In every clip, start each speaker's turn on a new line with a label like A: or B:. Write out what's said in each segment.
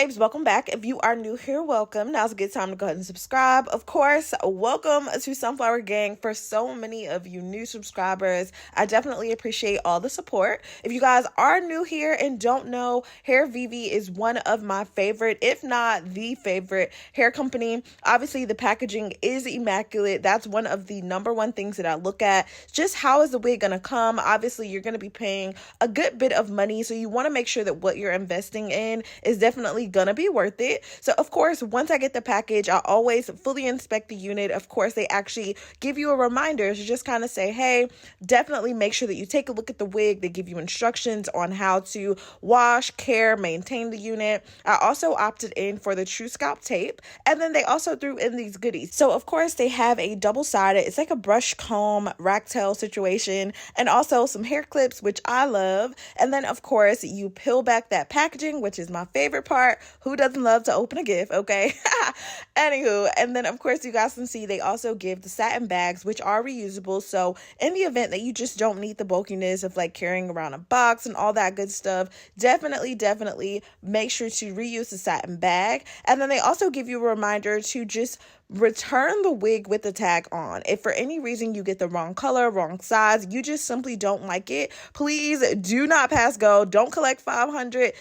A: babes, welcome back. If you are new here, welcome. Now's a good time to go ahead and subscribe. Of course, welcome to Sunflower Gang. For so many of you new subscribers, I definitely appreciate all the support. If you guys are new here and don't know, Hairvivi is one of my favorite, if not the favorite, hair company. Obviously, the packaging is immaculate. That's one of the number one things that I look at. Just how is the wig going to come? Obviously, you're going to be paying a good bit of money, so you want to make sure that what you're investing in is definitely gonna be worth it. So of course, once I get the package, I always fully inspect the unit. Of course, they actually give you a reminder to just kind of say, hey, definitely make sure that you take a look at the wig. They give you instructions on how to wash, care, maintain the unit. I also opted in for the True-Scalp tape, and then they also threw in these goodies. So of course, they have a double-sided, it's like a brush comb rack tail situation, and also some hair clips, which I love. And then of course, you peel back that packaging, which is my favorite part. Who doesn't love to open a gift, okay? Anywho, and then of course you guys can see they also give the satin bags, which are reusable. So in the event that you just don't need the bulkiness of like carrying around a box and all that good stuff, definitely make sure to reuse the satin bag. And then they also give you a reminder to just return the wig with the tag on. If for any reason you get the wrong color, wrong size, you just simply don't like it, please do not pass go. Don't collect $500,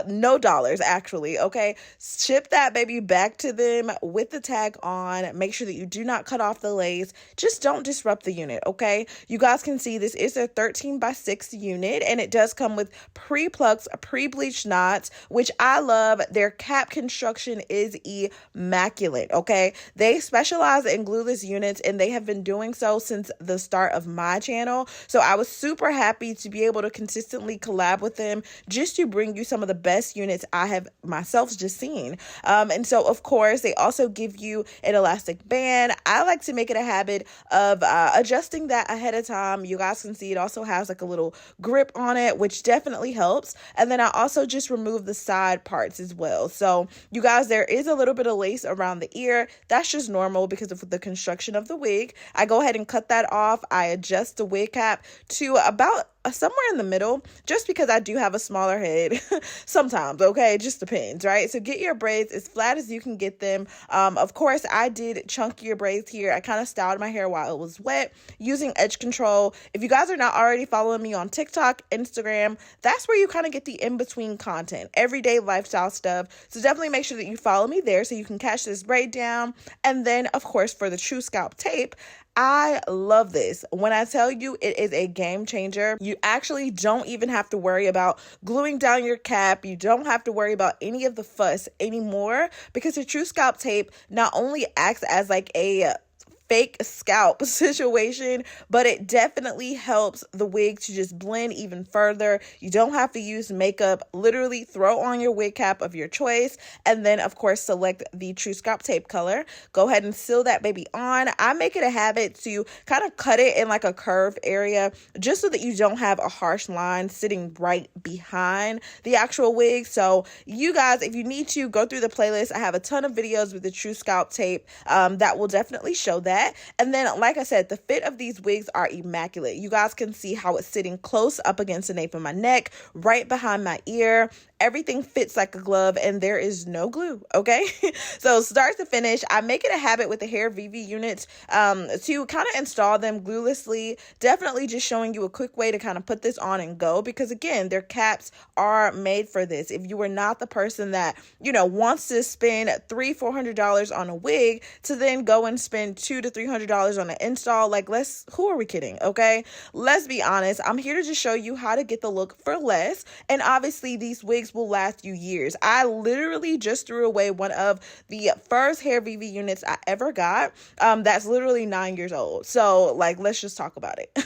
A: no dollars actually, okay? Ship that baby back to them with the tag on. Make sure that you do not cut off the lace. Just don't disrupt the unit, okay? You guys can see this is a 13x6 unit, and it does come with pre-plucked, pre-bleached knots, which I love. Their cap construction is immaculate, okay? They specialize in glueless units, and they have been doing so since the start of my channel. So I was super happy to be able to consistently collab with them just to bring you some of the best units I have myself just seen. And so, of course, they also give you an elastic band. I like to make it a habit of adjusting that ahead of time. You guys can see it also has like a little grip on it, which definitely helps. And then I also just remove the side parts as well. So you guys, there is a little bit of lace around the ear. That's just normal because of the construction of the wig. I go ahead and cut that off. I adjust the wig cap to about somewhere in the middle, just because I do have a smaller head sometimes, okay? It just depends, right? So get your braids as flat as you can get them. Of course, I did chunkier braids here. I kind of styled my hair while it was wet using edge control. If you guys are not already following me on TikTok, Instagram, that's where you kind of get the in-between content, everyday lifestyle stuff. So definitely make sure that you follow me there so you can catch this braid down. And then, of course, for the True-Scalp tape, I love this. When I tell you it is a game changer, you actually don't even have to worry about gluing down your cap. You don't have to worry about any of the fuss anymore, because the True-Scalp tape not only acts as like a fake scalp situation, but it definitely helps the wig to just blend even further. You don't have to use makeup. Literally throw on your wig cap of your choice, and then of course select the True-Scalp tape color. Go ahead and seal that baby on. I make it a habit to kind of cut it in like a curved area, just so that you don't have a harsh line sitting right behind the actual wig. So you guys, if you need to, go through the playlist. I have a ton of videos with the True-Scalp tape that will definitely show that. And then, like I said, the fit of these wigs are immaculate. You guys can see how it's sitting close up against the nape of my neck, right behind my ear. Everything fits like a glove, and there is no glue, okay? So start to finish, I make it a habit with the Hairvivi units to kind of install them gluelessly. Definitely just showing you a quick way to kind of put this on and go, because again, their caps are made for this. If you are not the person that, you know, wants to spend $300-400 on a wig to then go and spend $200 to $300 on an install, like, who are we kidding, okay? Let's be honest. I'm here to just show you how to get the look for less, and obviously these wigs will last you years. I literally just threw away one of the first Hairvivi units I ever got. That's literally 9 years old. So like, let's just talk about it.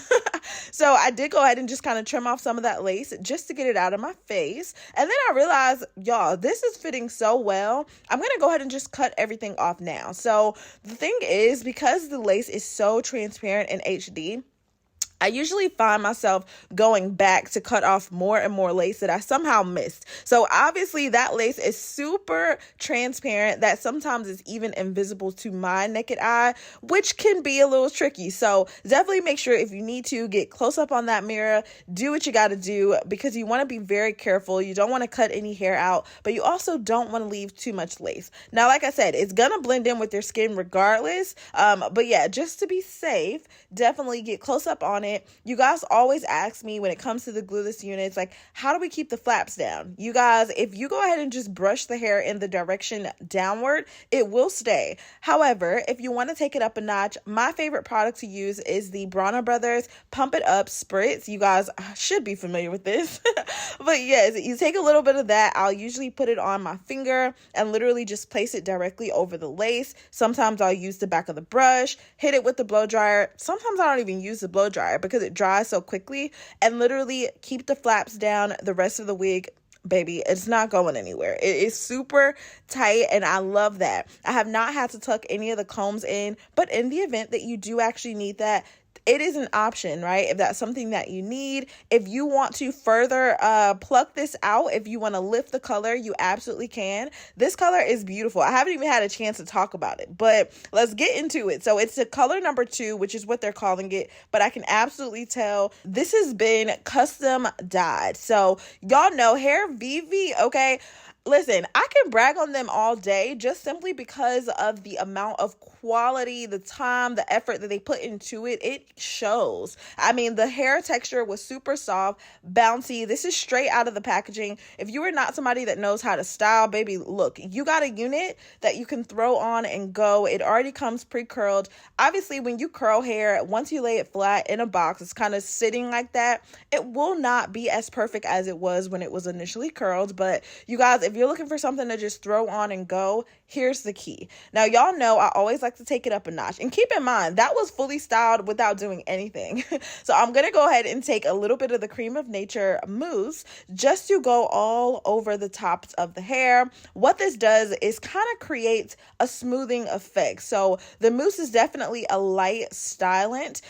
A: So I did go ahead and just kind of trim off some of that lace just to get it out of my face. And then I realized, y'all, this is fitting so well. I'm going to go ahead and just cut everything off now. So the thing is, because the lace is so transparent in HD, I usually find myself going back to cut off more and more lace that I somehow missed. So obviously that lace is super transparent that sometimes it's even invisible to my naked eye, which can be a little tricky. So definitely make sure if you need to get close up on that mirror, do what you got to do because you want to be very careful. You don't want to cut any hair out, but you also don't want to leave too much lace. Now, like I said, it's going to blend in with your skin regardless. But yeah, just to be safe, definitely get close up on it. You guys always ask me when it comes to the glueless units, like, how do we keep the flaps down? You guys, if you go ahead and just brush the hair in the direction downward, it will stay. However, if you want to take it up a notch, my favorite product to use is the Bronner Brothers Pump It Up Spritz. You guys should be familiar with this. But yes, you take a little bit of that. I'll usually put it on my finger and literally just place it directly over the lace. Sometimes I'll use the back of the brush, hit it with the blow dryer. Sometimes I don't even use the blow dryer because it dries so quickly, and literally keep the flaps down the rest of the wig. Baby, it's not going anywhere. It is super tight, and I love that. I have not had to tuck any of the combs in, but in the event that you do actually need that, it is an option, right? If that's something that you need, if you want to further pluck this out, if you want to lift the color, you absolutely can. This color is beautiful. I haven't even had a chance to talk about it, but let's get into it. So it's the color number 2, which is what they're calling it, but I can absolutely tell this has been custom dyed. So y'all know Hairvivi, okay? Listen, I can brag on them all day just simply because of the amount of quality, the time, the effort that they put into it. It shows. I mean, the hair texture was super soft, bouncy. This is straight out of the packaging. If you are not somebody that knows how to style, baby, look, you got a unit that you can throw on and go. It already comes pre-curled. Obviously, when you curl hair, once you lay it flat in a box, it's kind of sitting like that. It will not be as perfect as it was when it was initially curled. But you guys, if you're looking for something to just throw on and go, here's the key. Now, y'all know I always like to take it up a notch. And keep in mind, that was fully styled without doing anything. So I'm going to go ahead and take a little bit of the Cream of Nature mousse just to go all over the tops of the hair. What this does is kind of create a smoothing effect. So the mousse is definitely a light stylant,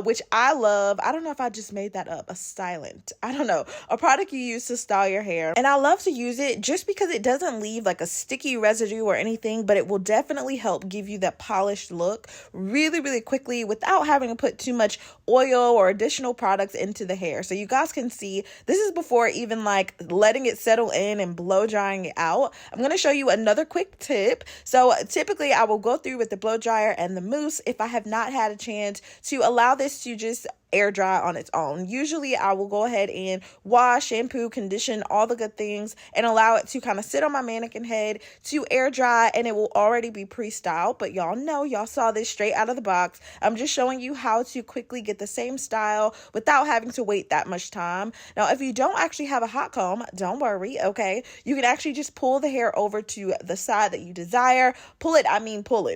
A: which I love. I don't know if I just made that up, a stylant. I don't know. A product you use to style your hair. And I love to use it just because it doesn't leave like a sticky residue or anything, but it will definitely help give you that polished look really, really quickly without having to put too much oil or additional products into the hair. So you guys can see this is before even like letting it settle in and blow drying it out. I'm going to show you another quick tip. So typically I will go through with the blow dryer and the mousse if I have not had a chance to allow this to just air dry on its own. Usually I will go ahead and wash, shampoo, condition, all the good things, and allow it to kind of sit on my mannequin head to air dry, and it will already be pre-styled. But y'all know, y'all saw this straight out of the box. I'm just showing you how to quickly get the same style without having to wait that much time. Now, if you don't actually have a hot comb, don't worry, okay? You can actually just pull the hair over to the side that you desire. Pull it,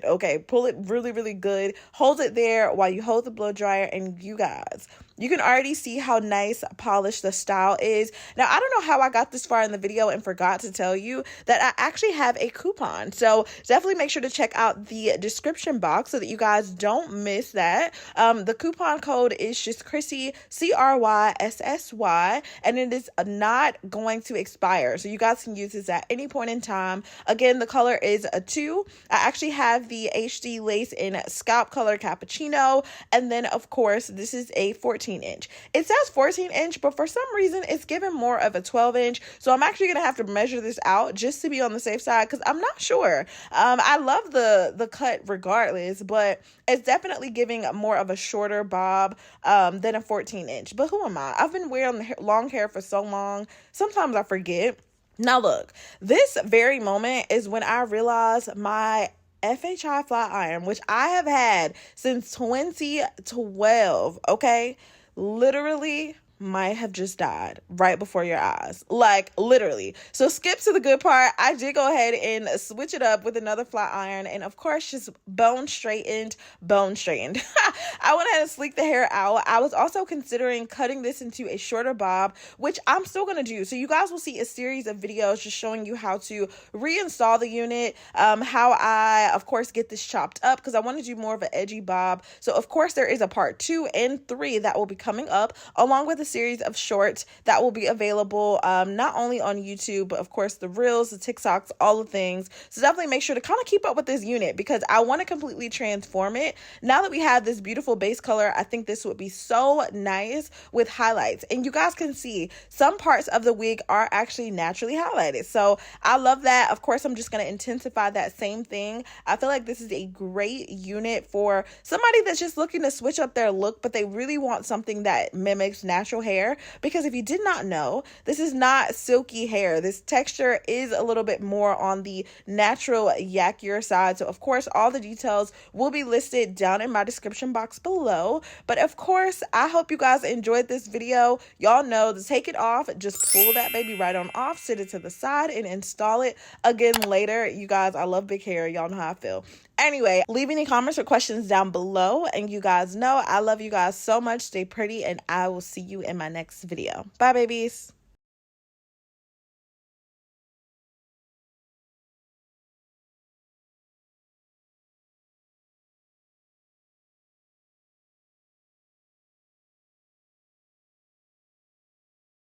A: okay? Pull it really, really good. Hold it there while you hold the blow dryer, and you guys, you can already see how nice polished the style is. Now, I don't know how I got this far in the video and forgot to tell you that I actually have a coupon. So definitely make sure to check out the description box so that you guys don't miss that. The coupon code is just Crissy, CRYSSY, and it is not going to expire. So you guys can use this at any point in time. Again, the color is a 2. I actually have the HD lace in scalp color cappuccino. And then, of course, this is a 14-inch. It says 14-inch, but for some reason it's given more of a 12-inch. So I'm actually gonna have to measure this out just to be on the safe side because I'm not sure. I love the cut regardless, but it's definitely giving more of a shorter bob than a 14-inch. But who am I? I've been wearing long hair for so long. Sometimes I forget. Now look, this very moment is when I realized my FHI flat iron, which I have had since 2012, okay? Literally might have just died right before your eyes, like literally. So skip to the good part. I did go ahead and switch it up with another flat iron, and of course just bone straightened. I went ahead and sleeked the hair out. I was also considering cutting this into a shorter bob, which I'm still gonna do. So you guys will see a series of videos just showing you how to reinstall the unit, how I of course get this chopped up, because I want to do more of an edgy bob. So of course there is a part 2 and 3 that will be coming up, along with a series of shorts that will be available not only on YouTube, but of course the reels, the TikToks, all the things. So definitely make sure to kind of keep up with this unit, because I want to completely transform it. Now that we have this beautiful base color, I think this would be so nice with highlights. And you guys can see some parts of the wig are actually naturally highlighted. So I love that. Of course, I'm just going to intensify that same thing. I feel like this is a great unit for somebody that's just looking to switch up their look, but they really want something that mimics natural hair. Because if you did not know, this is not silky hair. This texture is a little bit more on the natural yakier side. So of course, all the details will be listed down in my description box below. But of course, I hope you guys enjoyed this video. Y'all know to take it off, just pull that baby right on off, sit it to the side, and install it again later. You guys, I love big hair. Y'all know how I feel. Anyway, leave any comments or questions down below. And you guys know I love you guys so much. Stay pretty, and I will see you in my next video. Bye, babies.